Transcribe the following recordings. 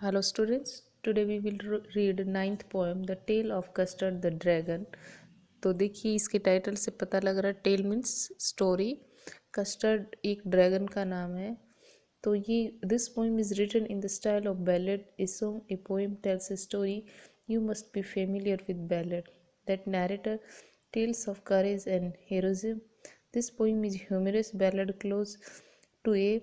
Hello students, today we will read ninth poem The Tale of Custard the Dragon। तो देखिए इसके title से पता लग रहा है टेल मीन्स स्टोरी। कस्टर्ड एक ड्रैगन का नाम है। तो ये this poem is written in the style of ballad a song a poem tells a story you must be familiar with ballad that narrator tells of courage and heroism। This poem is humorous ballad close to a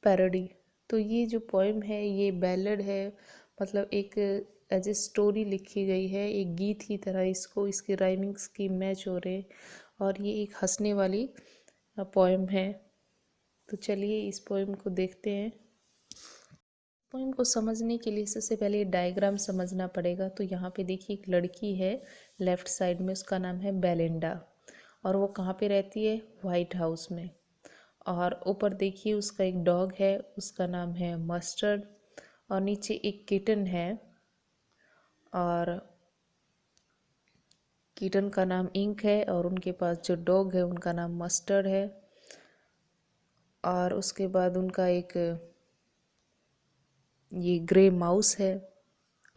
parody. तो ये जो poem है ये ballad है, मतलब एक as a story लिखी गई है, एक गीत की तरह इसको इसके राइमिंग्स की मैच हो रहे, और ये एक हंसने वाली पोएम है। तो चलिए इस पोएम को देखते हैं। पोएम को समझने के लिए सबसे पहले डायग्राम समझना पड़ेगा। तो यहाँ पे देखिए एक लड़की है लेफ्ट साइड में, उसका नाम है बेलिंडा, और वो कहाँ पे रहती है? वाइट हाउस में। और ऊपर देखिए उसका एक डॉग है, उसका नाम है मस्टर्ड, और नीचे एक किटन है, और किटन का नाम इंक है, और उनके पास जो डॉग है उनका नाम मस्टर्ड है। और उसके बाद उनका एक ये ग्रे माउस है,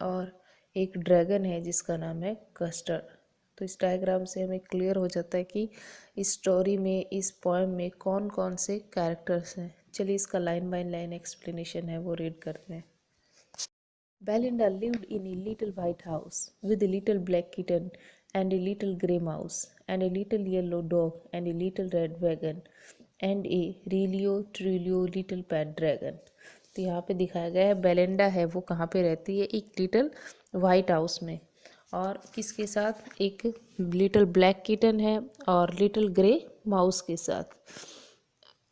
और एक ड्रैगन है जिसका नाम है कस्टर्ड। तो इस डायग्राम से हमें क्लियर हो जाता है कि इस स्टोरी में, इस पोएम में कौन कौन से कैरेक्टर्स हैं। चलिए इसका लाइन बाय लाइन एक्सप्लेनेशन है वो रीड करते हैं। Belinda lived in a little white house with a little black kitten and a little grey mouse and a little yellow dog and a little red wagon and a Relio Trilio little pet dragon। तो यहाँ पे दिखाया गया है Belinda है वो कहाँ पे रहती है? एक लिटिल वाइट हाउस में, और किसके साथ? एक लिटिल ब्लैक किटन है और लिटिल ग्रे माउस के साथ,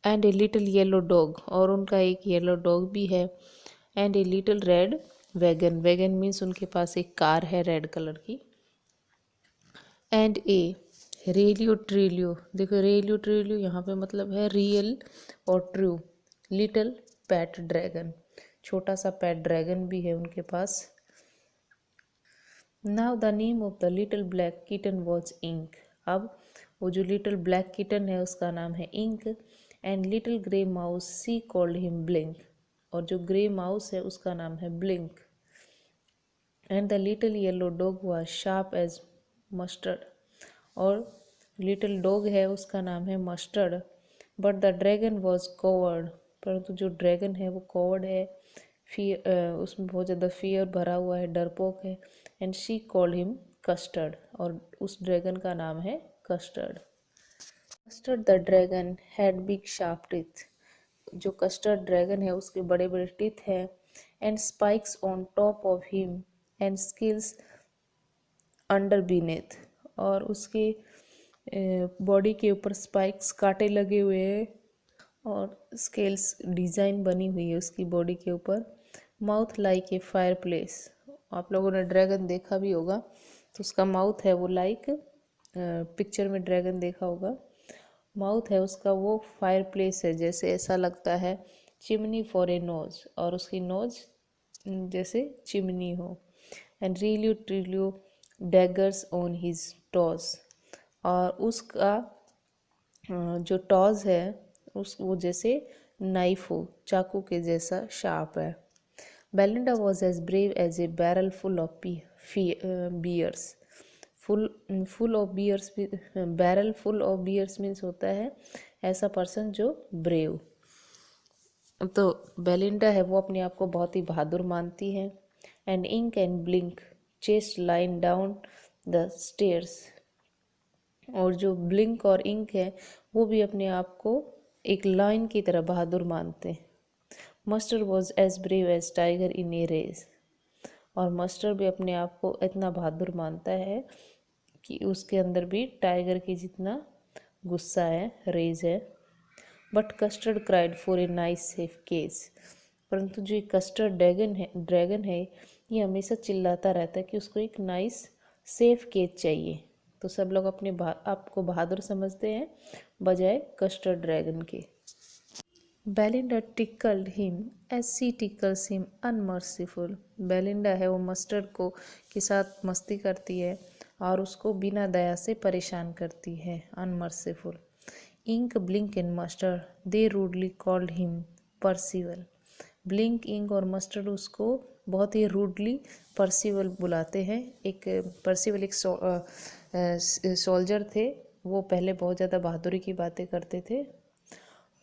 and a little yellow dog, और उनका एक येलो डॉग भी है, and a little red wagon. Wagon means उनके पास एक कार है रेड कलर की, एंड ए रेलियो ट्रिलियो। देखो रेलियो ट्रिलियो यहाँ पे मतलब है रियल और ट्रू। लिटिल पैट ड्रैगन, छोटा सा पैट ड्रैगन भी है उनके पास। Now the name of the little black kitten was Ink. अब वो जो लिटिल ब्लैक किटन है उसका नाम है Ink, and little grey mouse she called him Blink, और जो ग्रे माउस है उसका नाम है Blink, and the little yellow dog was sharp as mustard, और लिटिल डॉग है उसका नाम है Mustard. But the dragon was coward, परंतु जो ड्रैगन है वो कोवर्ड है, फियर, उसमें बहुत ज़्यादा फियर भरा हुआ है, डरपोक है। And she called him custard, और उस ड्रैगन का नाम है custard. Custard the dragon had big sharp teeth. जो कस्टर्ड ड्रैगन है उसके बड़े बड़े टीथ हैं, and spikes on top of him and skills under beneath, और उसके बॉडी के ऊपर स्पाइक्स कांटे लगे हुए हैं, और स्केल्स डिज़ाइन बनी हुई है उसकी बॉडी के ऊपर। Mouth like a fire place. आप लोगों ने ड्रैगन देखा भी होगा, तो उसका माउथ है वो लाइक, पिक्चर में ड्रैगन देखा होगा, माउथ है उसका वो फायर प्लेस है, जैसे ऐसा लगता है चिमनी फॉर ए नोज, और उसकी नोज जैसे चिमनी हो। And realio trulio daggers on his toes, और उसका जो टॉज है उस वो जैसे नाइफ हो, चाकू के जैसा शार्प है। Belinda was as brave as a barrel full of bears. Full of bears, barrel full of bears means होता है ऐसा पर्सन जो ब्रेव। तो बेलिंडा है वो अपने आप को बहुत ही बहादुर मानती है। And Ink and Blink chased lion down the stairs, और जो ब्लिंक और इंक है वो भी अपने आप को एक लाइन की तरह बहादुर मानते हैं। Mustard was as brave as tiger in a rage, और मस्टर्ड भी अपने आप को इतना बहादुर मानता है कि उसके अंदर भी टाइगर की जितना गुस्सा है, रेज है। But custard cried for a nice safe case, परंतु जो कस्टर्ड ड्रैगन है ये हमेशा चिल्लाता रहता है कि उसको एक नाइस सेफ केज चाहिए। तो सब लोग अपने आप को बहादुर समझते हैं बजाय कस्टर्ड ड्रैगन के। बेलिंडा टिकल्ड हिम एज सी टिकल्स हिम अनमर्सीफुल। बेलिंडा है वो मस्टर्ड को के साथ मस्ती करती है और उसको बिना दया से परेशान करती है, unmerciful. Ink Blink and Mustard they rudely called him Percival. Blink, Ink और मस्टर्ड उसको बहुत ही रूडली पर्सिवल बुलाते हैं। एक पर्सिवल एक सोल्जर थे, वो पहले बहुत ज़्यादा बहादुरी की बातें करते थे,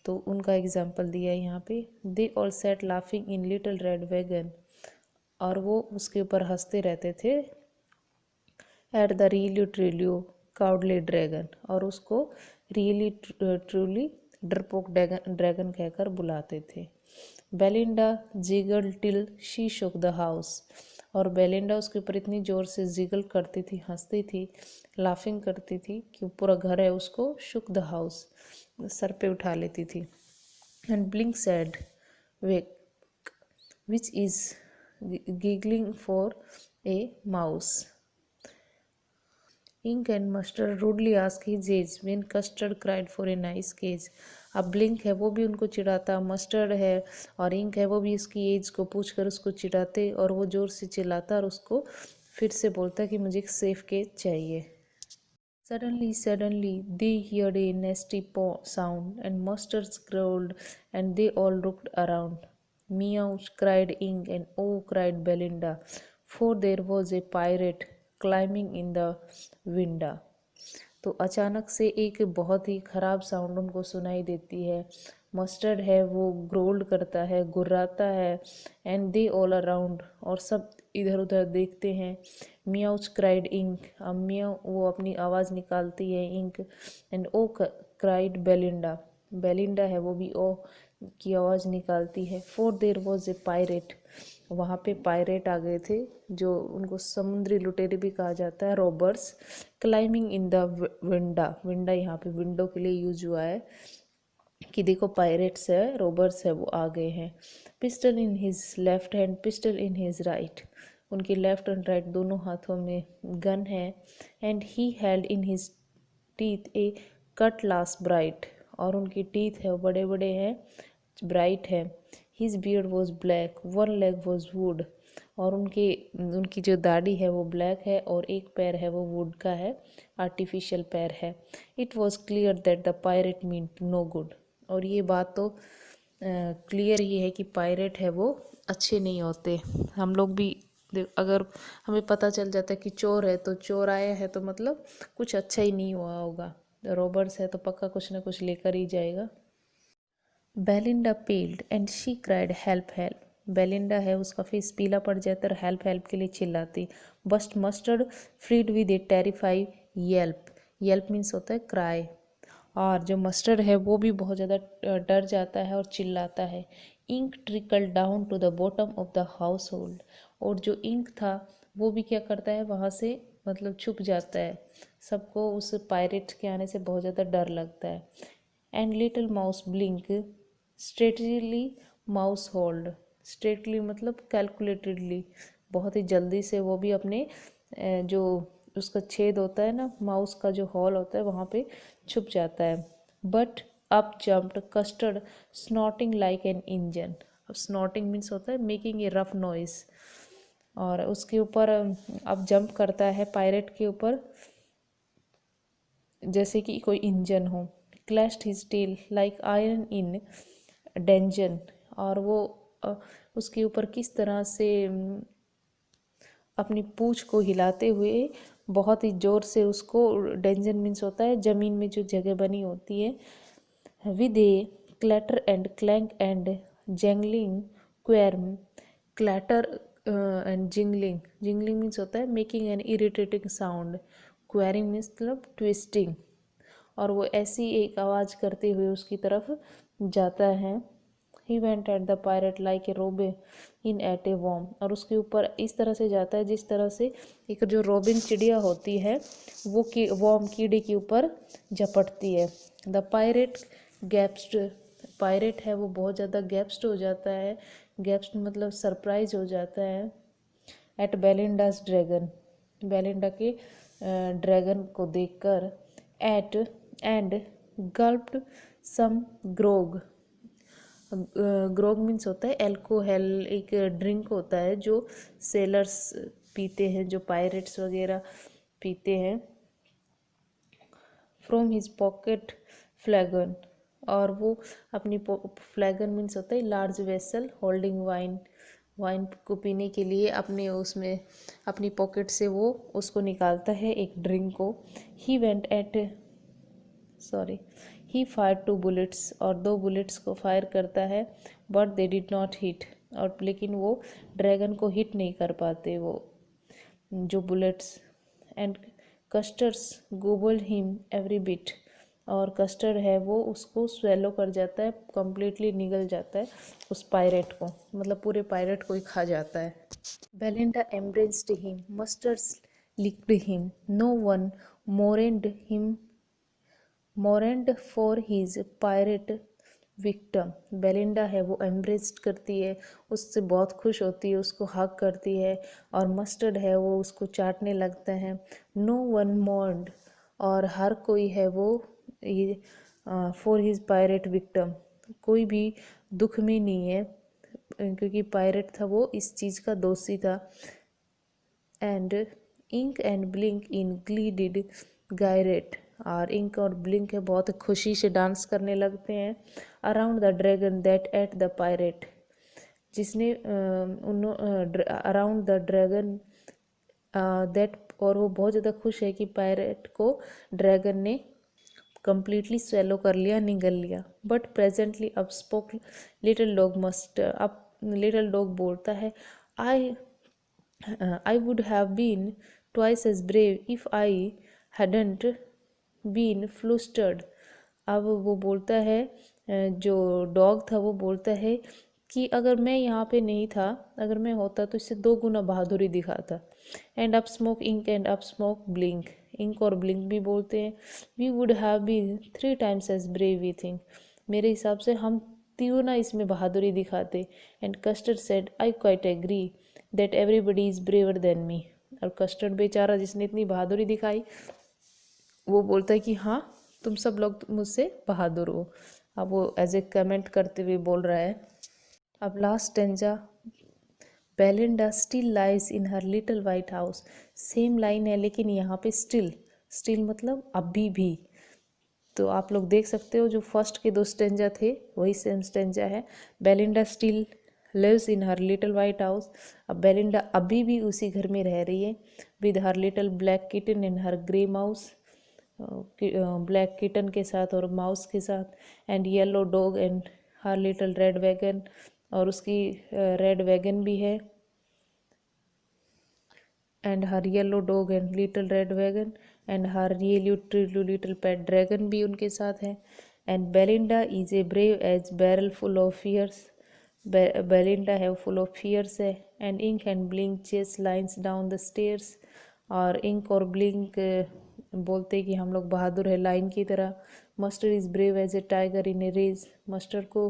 तो उनका एग्जाम्पल दिया है यहाँ पे। They all sat laughing in little red wagon, और वो उसके ऊपर हंसते रहते थे। At the really truly cowardly dragon, और उसको रियली ट्रूली डरपोक ड्रैगन कहकर बुलाते थे। Belinda giggle till she shook the house, और बेलिंडा उसके ऊपर इतनी ज़ोर से जिगल करती थी, हंसती थी, लाफिंग करती थी कि पूरा घर है उसको शुक द हाउस, सर पे उठा लेती थी। And blink sad wake which is giggling for a mouse. Ink and Mustard rudely asked his age when Custard cried for a nice cage. अब ब्लिंक है वो भी उनको चिढ़ाता, मस्टर्ड है और इंक है वो भी उसकी एज को पूछकर उसको चिढ़ाते, और वो ज़ोर से चिल्लाता और उसको फिर से बोलता कि मुझे एक सेफ केज चाहिए। Suddenly, they heard a nasty sound, and Mustard growled, and they all looked around. Meow, cried Ink, and oh, cried Belinda, for there was a pirate climbing in the window. तो अचानक से एक बहुत ही ख़राब sound उनको सुनाई देती है। मस्टर्ड है वो ग्रोल्ड करता है, गुर्राता है, एंड दे ऑल अराउंड, और सब इधर उधर देखते हैं। मियाउच क्राइड इंक, अब मियाउ वो अपनी आवाज़ निकालती है Ink, and oh cried Belinda, Belinda है वो भी ओ की आवाज़ निकालती है। For there was a pirate, वहाँ पे पायरेट आ गए थे, जो उनको समुद्री लुटेरे भी कहा जाता है, रॉबर्स, क्लाइंबिंग इन द विंडा, विंडा यहाँ पे विंडो के लिए यूज हुआ है कि देखो पायरेट्स है, रॉबर्स है वो आ गए हैं। Pistol in his left hand, pistol in his right, उनके लेफ्ट एंड राइट दोनों हाथों में गन है। And he held in his teeth A Cutlass bright, और उनके टीथ है वो बड़े बड़े हैं, ब्राइट है। His beard was black, one leg was would, और उनकी जो दाढ़ी है वो ब्लैक है और एक पैर है वो वुड का है, आर्टिफिशियल पैर है। It was clear that the pirate meant no good, और ये बात तो क्लियर ही है कि पायरेट है वो अच्छे नहीं होते। हम लोग भी अगर हमें पता चल जाता है कि चोर है, तो चोर आया है तो मतलब कुछ अच्छा ही नहीं हुआ होगा, रॉबर्स है तो पक्का कुछ ना कुछ लेकर ही जाएगा। Belinda पेल्ड and she cried help help, Belinda है उसका फेस पीला पड़ जाता है और हेल्प हेल्प के लिए चिल्लाती। But Mustard fled with a terrify yelp, yelp means होता है क्राई, और जो मस्टर्ड है वो भी बहुत ज़्यादा डर जाता है और चिल्लाता है। Ink trickle down to the bottom of the household, और जो इंक था वो भी क्या करता है वहाँ से मतलब छुप जाता है, सबको उस पायरेट के आने से बहुत ज़्यादा डर लगता है। And little mouse blink straightly mouse hold, straightly मतलब कैलकुलेटेडली, बहुत ही जल्दी से वो भी अपने जो उसका छेद होता है ना, माउस का जो हॉल होता है वहाँ पे छुप जाता है। But up jumped custard snorting like an engine, अब स्नॉटिंग मीन्स होता है मेकिंग ए रफ नॉइस, और उसके ऊपर अब जंप करता है पायरेट के ऊपर जैसे कि कोई इंजन हो। Clashed his tail like iron in dungeon, और वो उसके ऊपर किस तरह से अपनी पूँछ को हिलाते हुए बहुत ही ज़ोर से उसको, डेंजन मीन्स होता है ज़मीन में जो जगह बनी होती है। With a clatter and clank and jangling squirm, clatter and jingling, jingling means होता है making an irritating sound, squirming means मतलब ट्विस्टिंग, और वो ऐसी एक आवाज़ करते हुए उसकी तरफ जाता है। He went at the pirate like a रोबे इन एट ए वॉर्म, और उसके ऊपर इस तरह से जाता है जिस तरह से एक जो रोबिन चिड़िया होती है वो वॉर्म कीड़े के ऊपर झपटती है। द पायरेट गैप्स्ड, पायरेट है वो बहुत ज़्यादा गैप्स्ड हो जाता है, गैप्स्ड मतलब सरप्राइज हो जाता है। एट बेलिंडाज ड्रैगन, बेलिंडा के ड्रैगन को देखकर। एट एंड गल्प्ड सम ग्रोग, ग्रोग मीन्स होता है एल्कोहल, एक ड्रिंक होता है जो सेलर्स पीते हैं, जो पायरेट्स वगैरह पीते हैं। फ्रॉम हिज पॉकेट फ्लैगन, और वो अपनी फ्लैगन मीन्स होता है large vessel holding wine, wine को पीने के लिए अपने उसमें अपनी पॉकेट से वो उसको निकालता है एक ड्रिंक को। He went eight he fire 2 bullets, और 2 बुलेट्स को फायर करता है, but they did not hit, और लेकिन वो ड्रैगन को हिट नहीं कर पाते वो जो bullets. And Custard gobbled him every bit, और कस्टर्ड है वो उसको स्वेलो कर जाता है, कम्प्लीटली निगल जाता है उस पायरेट को, मतलब पूरे पायरेट को ही खा जाता है। Belinda embraced him, Mustard licked him, no one mourned for his pirate victim. Belinda है वो एम्ब्रेस्ड करती है, उससे बहुत खुश होती है, उसको हग करती है, और मस्टर्ड है वो उसको चाटने लगता है। नो वन मॉर्न्ड, और हर कोई है वो ये फॉर हिज पायरेट विक्टम, कोई भी दुख में नहीं है क्योंकि पायरेट था वो इस चीज़ का दोषी था। And Ink and Blink in glee did gyrate, और इंक और ब्लिंक है बहुत खुशी से डांस करने लगते हैं। Around the dragon that at the pirate, जिसने अराउंड द ड्रैगन दैट, और वो बहुत ज़्यादा खुश है कि पायरेट को ड्रैगन ने कम्प्लीटली स्वेलो कर लिया, निगल लिया। बट प्रेजेंटली अब स्पोक लिटिल डॉग मस्ट, अब लिटिल डॉग बोलता है, I would have been twice as brave if I hadn't been flustered। अब वो बोलता है, जो डॉग था वो बोलता है कि अगर मैं यहाँ पे नहीं था, अगर मैं होता तो इससे 2 गुना बहादुरी दिखाता। And up smoke Ink and up smoke Blink, Ink और ब्लिंक भी बोलते हैं, we would have been 3 times as brave we think, मेरे हिसाब से हम 3 गुना इसमें बहादुरी दिखाते। And Custard said, I quite agree that everybody is braver than me, और कस्टर्ड बेचारा जिसने इतनी बहादुरी दिखाई वो बोलता है कि हाँ तुम सब लोग मुझसे बहादुर हो। अब वो एज ए कमेंट करते हुए बोल रहा है। अब last stanza, Belinda still lies in her little white house, same line है लेकिन यहाँ पे स्टिल, स्टिल मतलब अभी भी। तो आप लोग देख सकते हो जो फर्स्ट के 2 स्टेंजा थे वही सेम स्टेंजा है। Belinda still lives in her little white house, अब बेलिंडा अभी भी उसी घर में रह रही है with her little black kitten and her grey mouse, black kitten के साथ और माउस के साथ, and yellow dog and her little red wagon, और उसकी रेड वैगन भी है, and her yellow dog and little red wagon, and her little pet dragon भी उनके साथ है। And Belinda is a brave as barrel full of fears, Belinda है full of fears है। And Ink and Blink chase lions down the stairs, और Ink और Blink बोलते कि हम लोग बहादुर है लाइन की तरह। Mustard is brave as a tiger in a rage, Mustard को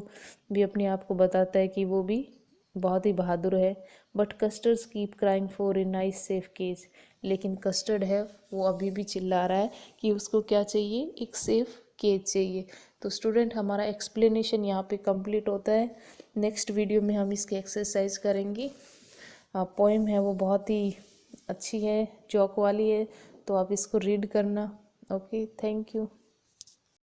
भी अपने आप को बताता है कि वो भी बहुत ही बहादुर है। But Custard's keep crying for a nice safe cage, लेकिन कस्टर्ड है वो अभी भी चिल्ला रहा है कि उसको क्या चाहिए, एक सेफ केज चाहिए। तो स्टूडेंट हमारा एक्सप्लेनेशन यहाँ पे कंप्लीट होता है। नेक्स्ट वीडियो में हम इसकी एक्सरसाइज करेंगे। पोएम है वो बहुत ही अच्छी है, जोक वाली है, तो आप इसको रीड करना। Okay, thank you.